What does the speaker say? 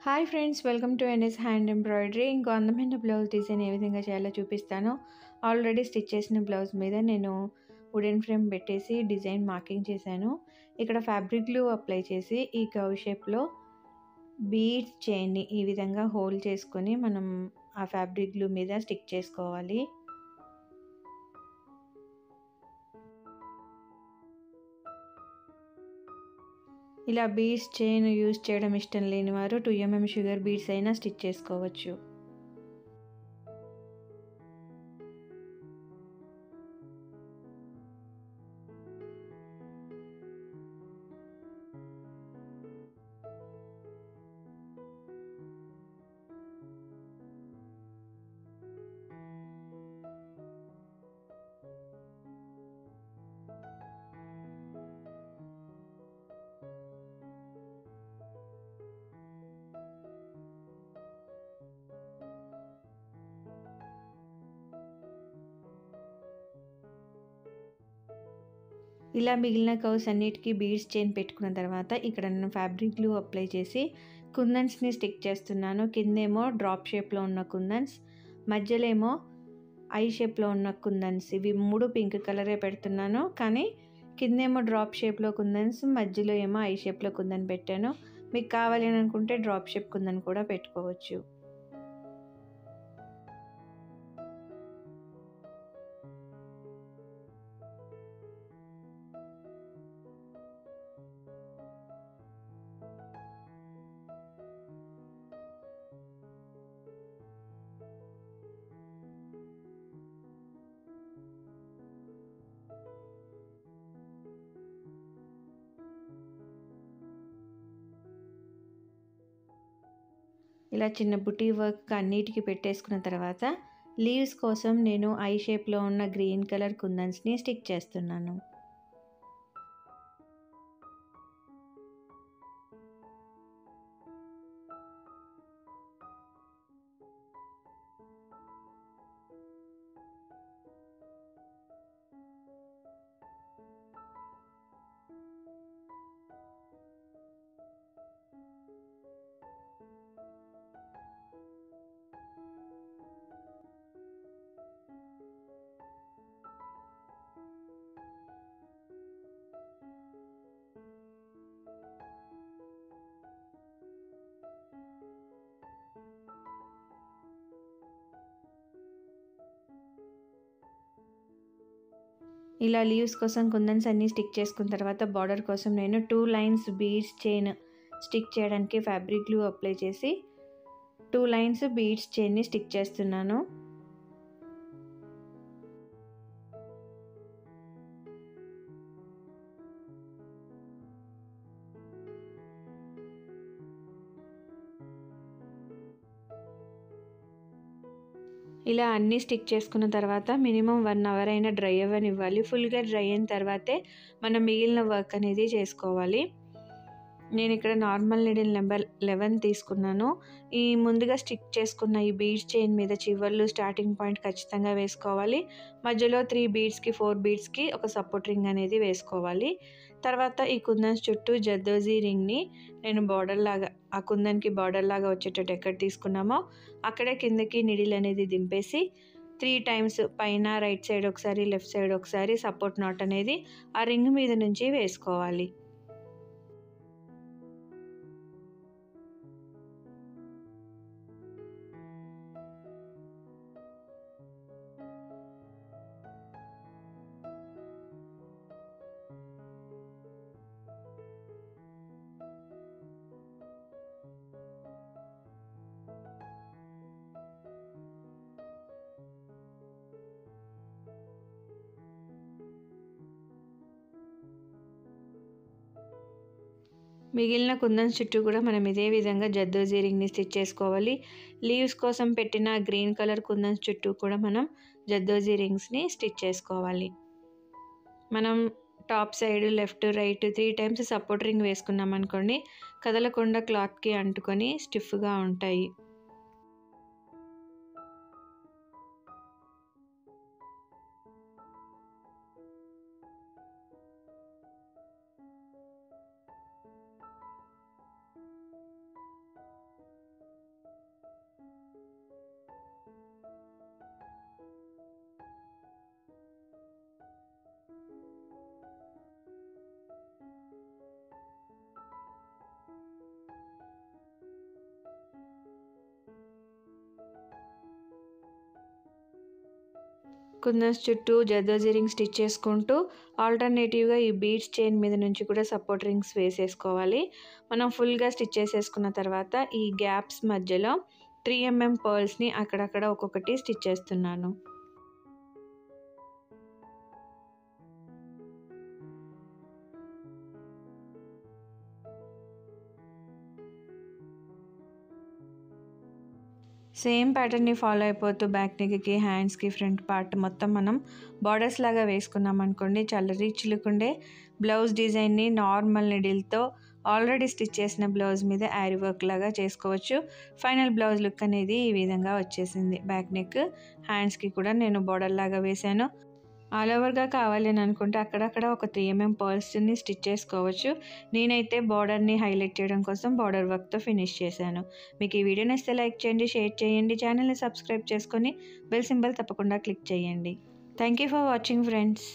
Hi friends, welcome to NS hand embroidery. ఇంకో అందమైన blouse design ఏ విధంగా చేయాలో చూపిస్తాను. ఆల్రెడీ స్టిచ్ చేసిన బ్లౌజ్ మీద నేను వుడెన్ ఫ్రేమ్ పెట్టేసి డిజైన్ మార్కింగ్ చేశాను. ఇక్కడ ఫ్యాబ్రిక్ గ్లూ అప్లై చేసి ఈ కర్వ్ షేప్లో బీడ్స్ చైన్ని ఈ విధంగా హోల్డ్ చేసుకొని మనం ఆ ఫ్యాబ్రిక్ గ్లూ మీద స్టిక్ చేసుకోవాలి. ఇలా బీడ్స్ చైన్ యూజ్ చేయడం ఇష్టం లేని వారు 2 mm షుగర్ బీడ్స్ అయినా స్టిచ్ చేసుకోవచ్చు. ఇలా మిగిలిన కర్వ్స్ అన్నిటికీ బీడ్స్ చైన్ పెట్టుకున్న తర్వాత ఇక్కడ నేను ఫ్యాబ్రిక్ గ్లూ అప్లై చేసి కుందన్స్ని స్టిక్ చేస్తున్నాను. కిందేమో డ్రాప్ షేప్లో ఉన్న కుందన్స్, మధ్యలో ఏమో ఐ షేప్లో ఉన్న కుందన్స్. ఇవి 3 పింక్ కలరే పెడుతున్నాను, కానీ కిందేమో డ్రాప్ షేప్లో కుందన్స్, మధ్యలో ఏమో ఐ షేప్లో కుందన్ పెట్టాను. మీకు కావాలి అని అనుకుంటే డ్రాప్ షేప్ కుందన్ కూడా పెట్టుకోవచ్చు. ఇలా చిన్న బుటీ వర్క్ అన్నిటికీ పెట్టేసుకున్న తర్వాత లీవ్స్ కోసం నేను ఐ షేప్లో ఉన్న గ్రీన్ కలర్ కుందన్స్ని స్టిక్ చేస్తున్నాను. ఇలా లీవ్స్ కోసం కుందన్స్ అన్నీ స్టిక్ చేసుకున్న తర్వాత బార్డర్ కోసం నేను 2 లైన్స్ బీడ్స్ చైన్ స్టిక్ చేయడానికి ఫ్యాబ్రిక్ గ్లూ అప్లై చేసి 2 లైన్స్ బీడ్స్ చైన్ని స్టిక్ చేస్తున్నాను. ఇలా అన్నీ స్టిక్ చేసుకున్న తర్వాత మినిమం 1 అవర్ అయినా డ్రై అవ్వనివ్వాలి. ఫుల్గా డ్రై అయిన తర్వాతే మనం మిగిలిన వర్క్ అనేది చేసుకోవాలి. నేను ఇక్కడ నార్మల్ నీడిల్ నెంబర్ 11 తీసుకున్నాను. ఈ ముందుగా స్టిక్ చేసుకున్న ఈ బీడ్స్ చైన్ మీద చివర్లు స్టార్టింగ్ పాయింట్ ఖచ్చితంగా వేసుకోవాలి. మధ్యలో 3 బీడ్స్కి 4 బీడ్స్కి ఒక సపోర్ట్ రింగ్ అనేది వేసుకోవాలి. తర్వాత ఈ కుందన్స్ చుట్టూ జర్దోజీ రింగ్ని నేను బార్డర్ లాగా, ఆ కుందన్కి బార్డర్ లాగా వచ్చేటట్టు ఎక్కడ తీసుకున్నామో అక్కడే కిందకి నిడిల్ అనేది దింపేసి 3 టైమ్స్ పైన రైట్ సైడ్ ఒకసారి, లెఫ్ట్ సైడ్ ఒకసారి సపోర్ట్ నాట్ అనేది ఆ రింగ్ మీద నుంచి వేసుకోవాలి. మిగిలిన కుందన్స్ చుట్టూ కూడా మనం ఇదే విధంగా జర్దోజీ రింగ్ని స్టిచ్ చేసుకోవాలి. లీవ్స్ కోసం పెట్టిన గ్రీన్ కలర్ కుందన్స్ చుట్టూ కూడా మనం జర్దోజీ రింగ్స్ని స్టిచ్ చేసుకోవాలి. మనం top side left right 3 times support ring వేసుకున్నాం అనుకోండి, కదలకుండా క్లాత్కి అంటుకొని స్టిఫ్గా ఉంటాయి. కుందన్స్ చుట్టూ జర్దోజీ రింగ్ స్టిచ్ చేసుకుంటూ ఆల్టర్నేటివ్గా ఈ బీడ్స్ చైన్ మీద నుంచి కూడా సపోర్ట్ రింగ్స్ వేసేసుకోవాలి. మనం ఫుల్గా స్టిచ్ చేసేసుకున్న తర్వాత ఈ గ్యాప్స్ మధ్యలో 3 mm పర్ల్స్ని అక్కడక్కడ ఒక్కొక్కటి స్టిచ్ చేస్తున్నాను. సేమ్ ప్యాటర్న్ని ఫాలో అయిపోతూ బ్యాక్ నెక్కి, హ్యాండ్స్కి, ఫ్రంట్ పార్ట్ మొత్తం మనం బార్డర్స్ లాగా వేసుకున్నాం అనుకోండి, చాలా రిచ్ లుక్ ఉండే బ్లౌజ్ డిజైన్ని నార్మల్ నీడిల్తో ఆల్రెడీ స్టిచ్ చేసిన బ్లౌజ్ మీద యారీ వర్క్ లాగా చేసుకోవచ్చు. ఫైనల్ బ్లౌజ్ లుక్ అనేది ఈ విధంగా వచ్చేసింది. బ్యాక్ నెక్, హ్యాండ్స్కి కూడా నేను బార్డర్ లాగా వేశాను. ఆల్ ఓవర్గా కావాలి అని అనుకుంటే అక్కడక్కడ ఒక 3 mm పర్ల్స్ని స్టిచ్ చేసుకోవచ్చు. నేనైతే బార్డర్ని హైలైట్ చేయడం కోసం బార్డర్ వర్క్తో ఫినిష్ చేశాను. మీకు ఈ వీడియో నచ్చితే లైక్ చేయండి, షేర్ చేయండి, ఛానల్ని సబ్స్క్రైబ్ చేసుకొని బెల్ సింబల్ తప్పకుండా క్లిక్ చేయండి. Thank you for watching friends.